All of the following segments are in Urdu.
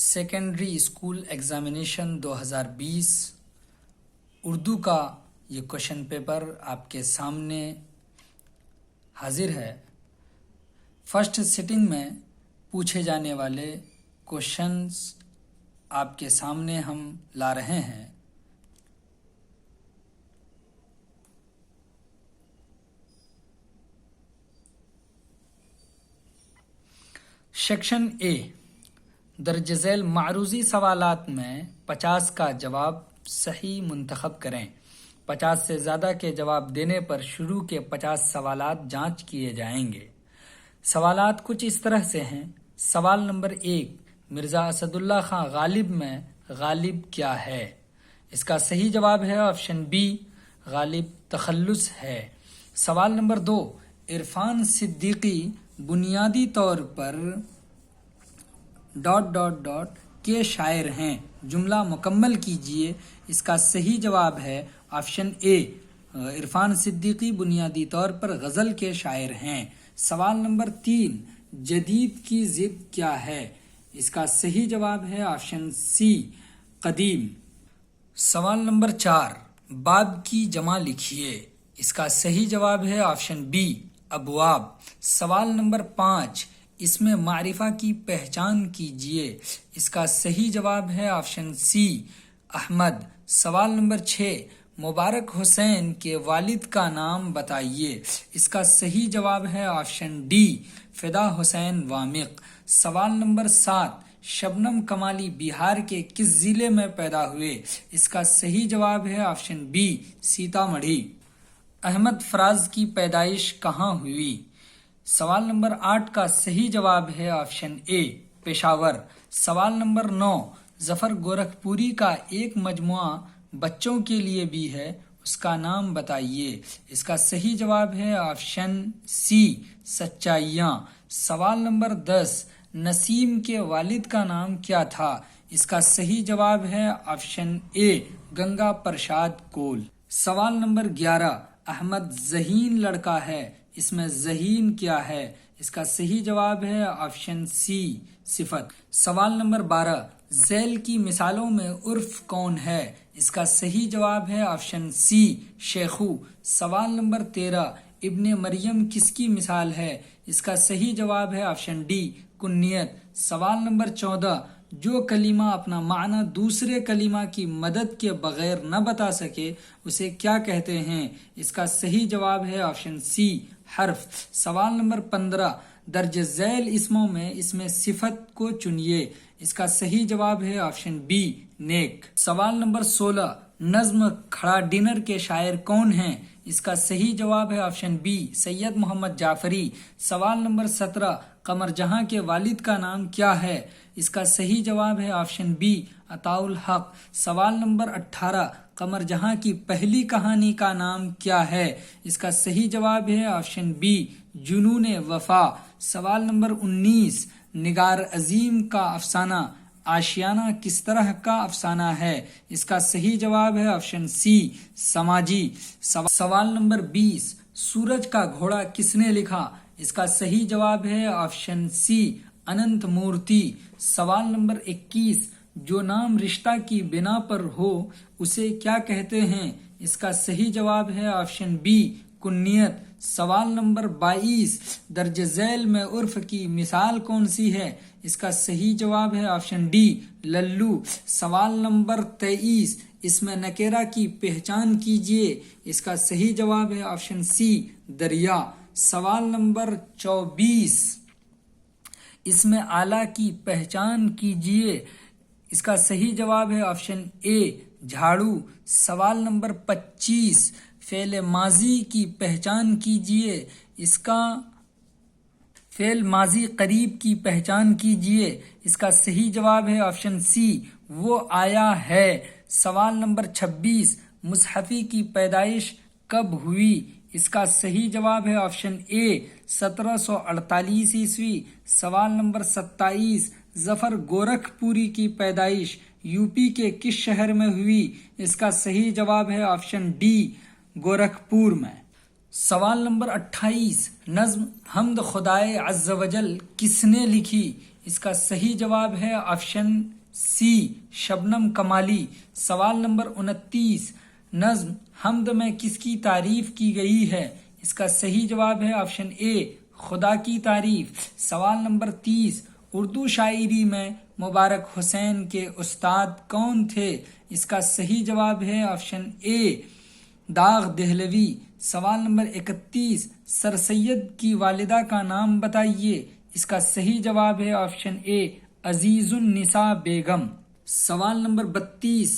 سیکنڈری اسکول ایگزامینیشن 2020 اردو کا یہ کوشچن پیپر آپ کے سامنے حاضر ہے۔ فرسٹ سٹنگ میں پوچھے جانے والے کوشچنز آپ کے سامنے ہم لا رہے ہیں۔ سیکشن اے، درج ذیل معروضی سوالات میں 50 کا جواب صحیح منتخب کریں۔ 50 سے زیادہ کے جواب دینے پر شروع کے 50 سوالات جانچ کیے جائیں گے۔ سوالات کچھ اس طرح سے ہیں۔ سوال نمبر 1، مرزا اسد اللہ خان غالب میں غالب کیا ہے؟ اس کا صحیح جواب ہے آپشن بی، غالب تخلص ہے۔ سوال نمبر 2، عرفان صدیقی بنیادی طور پر ... کے شاعر ہیں، جملہ مکمل کیجئے۔ اس کا صحیح جواب ہے آپشن اے، عرفان صدیقی بنیادی طور پر غزل کے شاعر ہیں۔ سوال نمبر 3، جدید کی ضد کیا ہے؟ اس کا صحیح جواب ہے آپشن سی، قدیم۔ سوال نمبر 4، باب کی جمع لکھیے۔ اس کا صحیح جواب ہے آپشن بی، ابواب۔ سوال نمبر 5، اس میں معرفہ کی پہچان کیجئے۔ اس کا صحیح جواب ہے آپشن سی، احمد۔ سوال نمبر 6، مبارک حسین کے والد کا نام بتائیے۔ اس کا صحیح جواب ہے آپشن ڈی، فدا حسین وامق۔ سوال نمبر 7، شبنم کمالی بہار کے کس ضلع میں پیدا ہوئے؟ اس کا صحیح جواب ہے آپشن بی، سیتا مڑھی۔ احمد فراز کی پیدائش کہاں ہوئی؟ سوال نمبر 8 کا صحیح جواب ہے آپشن اے، پشاور۔ سوال نمبر 9، ظفر گورکھپوری کا ایک مجموعہ بچوں کے لیے بھی ہے، اس کا نام بتائیے۔ اس کا صحیح جواب ہے آپشن سی، سچائیاں۔ سوال نمبر 10، نسیم کے والد کا نام کیا تھا؟ اس کا صحیح جواب ہے آپشن اے، گنگا پرساد کول۔ سوال نمبر 11، احمد ذہین لڑکا ہے، اس میں ذہین کیا ہے؟ اس کا صحیح جواب ہے آپشن سی، صفت۔ سوال نمبر 12، ذیل کی مثالوں میں عرف کون ہے؟ اس کا صحیح جواب ہے آپشن سی، شیخو۔ سوال نمبر 13، ابن مریم کس کی مثال ہے؟ اس کا صحیح جواب ہے آپشن ڈی، کنیت۔ سوال نمبر 14، جو کلمہ اپنا معنی دوسرے کلمہ کی مدد کے بغیر نہ بتا سکے اسے کیا کہتے ہیں؟ اس کا صحیح جواب ہے آپشن سی، حرف۔ سوال نمبر 15، درج ذیل اسموں میں اس میں صفت کو چنیے۔ اس کا صحیح جواب ہے آپشن بی، نیک۔ سوال نمبر 16، نظم کھڑا ڈنر کے شاعر کون ہیں؟ اس کا صحیح جواب ہے آپشن بی، سید محمد جعفری۔ سوال نمبر 17، قمر جہاں کے والد کا نام کیا ہے؟ اس کا صحیح جواب ہے آپشن بی، عطاء الحق۔ سوال نمبر 18، قمر جہاں کی پہلی کہانی کا نام کیا ہے؟ اس کا صحیح جواب ہے آپشن بی، جنون وفا۔ سوال نمبر 19، نگار عظیم کا افسانہ آشیانہ کس طرح کا افسانہ ہے؟ اس کا صحیح جواب ہے آپشن سی، سماجی۔ سوال نمبر 20، سورج کا گھوڑا کس نے لکھا؟ اس کا صحیح جواب ہے آپشن سی، اننت مورتی۔ سوال نمبر 21، جو نام رشتہ کی بنا پر ہو اسے کیا کہتے ہیں؟ اس کا صحیح جواب ہے آپشن بی، کنیت۔ سوال نمبر 22، درج ذیل میں عرف کی مثال کون سی ہے؟ اس کا صحیح جواب ہے آپشن ڈی، للو۔ سوال نمبر 23، اس میں نکیرہ کی پہچان کیجئے۔ اس کا صحیح جواب ہے آپشن سی، دریا۔ سوال نمبر 24، اس میں آلہ کی پہچان کیجئے۔ اس کا صحیح جواب ہے آپشن اے، جھاڑو۔ سوال نمبر 25، فعل ماضی کی پہچان کیجئے۔ اس کا فعل ماضی قریب کی پہچان کیجئے۔ اس کا صحیح جواب ہے آپشن سی، وہ آیا ہے۔ سوال نمبر 26، مصحفی کی پیدائش کب ہوئی؟ اس کا صحیح جواب ہے آپشن اے، 1748 عیسوی۔ سوال نمبر 27، ظفر گورکھپوری کی پیدائش یو پی کے کس شہر میں ہوئی؟ اس کا صحیح جواب ہے آپشن ڈی، گورکھپور میں۔ سوال نمبر 28، نظم حمد خدائے عز و جل کس نے لکھی؟ اس کا صحیح جواب ہے آپشن سی شبنم کمالی۔ سوال نمبر 29، نظم حمد میں کس کی تعریف کی گئی ہے؟ اس کا صحیح جواب ہے آپشن اے خدا کی تعریف۔ سوال نمبر 30، اردو شاعری میں مبارک حسین کے استاد کون تھے؟ اس کا صحیح جواب ہے آپشن اے داغ دہلوی۔ سوال نمبر 31، سر سید کی والدہ کا نام بتائیے۔ اس کا صحیح جواب ہے آپشن اے عزیز النساء بیگم۔ سوال نمبر 32،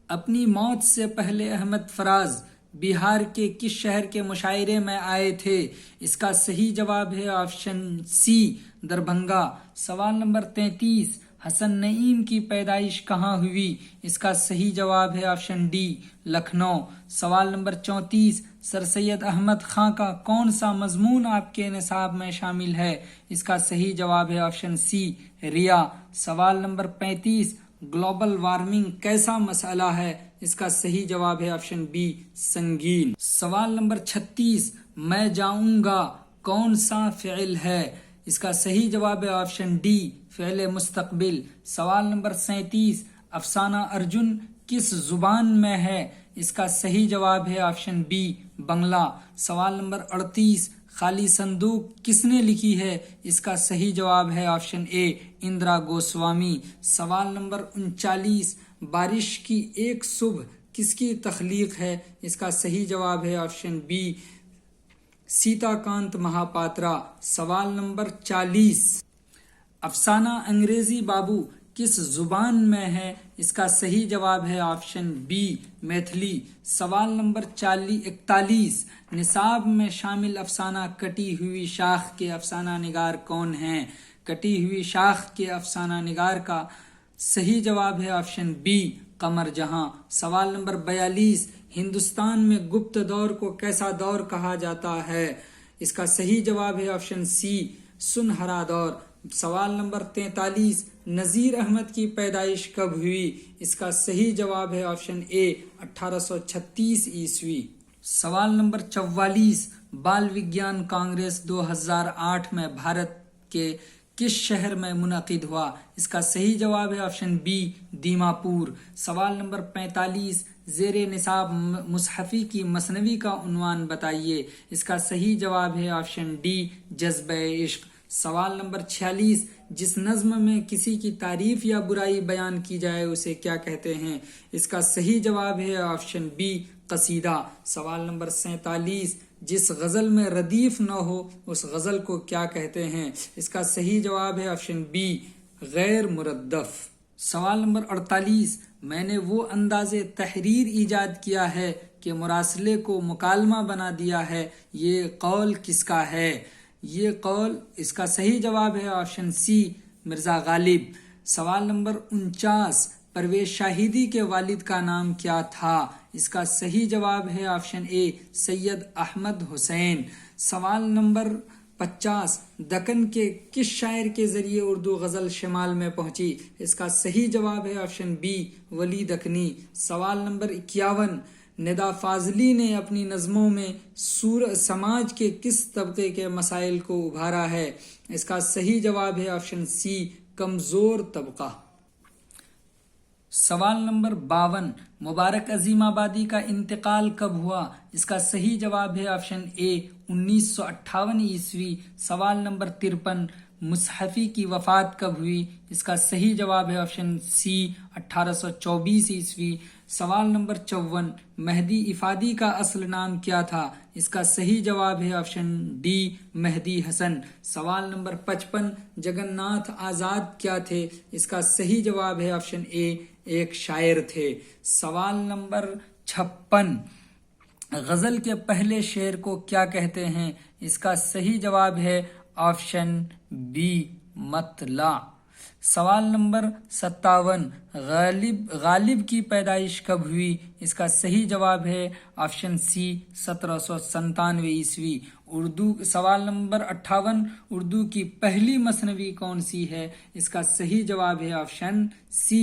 اپنی موت سے پہلے احمد فراز بہار کے کس شہر کے مشاعرے میں آئے تھے؟ اس کا صحیح جواب ہے آپشن سی دربھنگا۔ سوال نمبر 33، حسن نعیم کی پیدائش کہاں ہوئی؟ اس کا صحیح جواب ہے آپشن ڈی لکھنؤ۔ سوال نمبر 34، سر سید احمد خاں کا کون سا مضمون آپ کے نصاب میں شامل ہے؟ اس کا صحیح جواب ہے آپشن سی ریا۔ سوال نمبر 35، گلوبل وارمنگ کیسا مسئلہ ہے؟ اس کا صحیح جواب ہے آپشن بی سنگین۔ سوال نمبر 36، میں جاؤں گا کون سا فعل ہے؟ اس کا صحیح جواب ہے آپشن ڈی فعل مستقبل۔ سوال نمبر 37، افسانہ ارجن کس زبان میں ہے؟ اس کا صحیح جواب ہے آپشن بی بنگلہ۔ سوال نمبر 38، خالی صندوق کس نے لکھی ہے؟ اس کا صحیح جواب ہے آپشن اے اندرا گوسوامی۔ سوال نمبر 39، بارش کی ایک صبح کس کی تخلیق ہے؟ اس کا صحیح جواب ہے آپشن بی سیتا کانت مہاپاترا۔ سوال نمبر 40، افسانہ انگریزی بابو کس زبان میں ہے؟ اس کا صحیح جواب ہے آپشن بی میتھلی۔ سوال نمبر 41، نصاب میں شامل افسانہ کٹی ہوئی شاخ کے افسانہ نگار کون ہیں؟ کٹی ہوئی شاخ کے افسانہ نگار کا صحیح جواب ہے آپشن بی قمر جہاں۔ سوال نمبر 42، ہندوستان میں گپت دور کو کیسا دور کہا جاتا ہے؟ اس کا صحیح جواب ہے آپشن سی سنہرا دور۔ سوال نمبر 43، نذیر احمد کی پیدائش کب ہوئی؟ اس کا صحیح جواب ہے آپشن اے 1836 عیسوی۔ سوال نمبر 44، بال وگیان کانگریس 2008 میں بھارت کے کس شہر میں منعقد ہوا؟ اس کا صحیح جواب ہے آپشن بی دیماپور۔ سوال نمبر 45، زیر نصاب مصحفی کی مثنوی کا عنوان بتائیے۔ اس کا صحیح جواب ہے آپشن ڈی جذبہ عشق۔ سوال نمبر 46، جس نظم میں کسی کی تعریف یا برائی بیان کی جائے اسے کیا کہتے ہیں؟ اس کا صحیح جواب ہے آپشن بی قصیدہ۔ سوال نمبر 47، جس غزل میں ردیف نہ ہو اس غزل کو کیا کہتے ہیں؟ اس کا صحیح جواب ہے آپشن بی غیر مردف۔ سوال نمبر 48، میں نے وہ انداز تحریر ایجاد کیا ہے کہ مراسلے کو مکالمہ بنا دیا ہے، یہ قول کس کا ہے؟ یہ قول اس کا صحیح جواب ہے آپشن سی مرزا غالب۔ سوال نمبر 49، پرویز شاہدی کے والد کا نام کیا تھا؟ اس کا صحیح جواب ہے آپشن اے سید احمد حسین۔ سوال نمبر 50، دکن کے کس شاعر کے ذریعے اردو غزل شمال میں پہنچی؟ اس کا صحیح جواب ہے آپشن بی ولی دکنی۔ سوال نمبر 51، ندا فاضلی نے اپنی نظموں میں سماج کے کس طبقے کے مسائل کو ابھارا ہے؟ اس کا صحیح جواب ہے آپشن سی کمزور طبقہ۔ سوال نمبر 52، مبارک عظیم آبادی کا انتقال کب ہوا؟ اس کا صحیح جواب ہے آپشن اے 1958 عیسوی۔ سوال نمبر 53، مصحفی کی وفات کب ہوئی؟ اس کا صحیح جواب ہے آپشن سی 1824 عیسوی۔ سوال نمبر 54، مہدی افادی کا اصل نام کیا تھا؟ اس کا صحیح جواب ہے آپشن ڈی مہدی حسن۔ سوال نمبر 55، جگن ناتھ آزاد کیا تھے؟ اس کا صحیح جواب ہے آپشن اے ایک شاعر تھے۔ سوال نمبر 56، غزل کے پہلے شعر کو کیا کہتے ہیں؟ اس کا صحیح جواب ہے آپشن بی مطلع۔ سوال نمبر 57، غالب کی پیدائش کب ہوئی؟ اس کا صحیح جواب ہے آپشن سی 1797 عیسوی۔ سوال نمبر 58، اردو کی پہلی مثنوی کون سی ہے؟ اس کا صحیح جواب ہے آپشن سی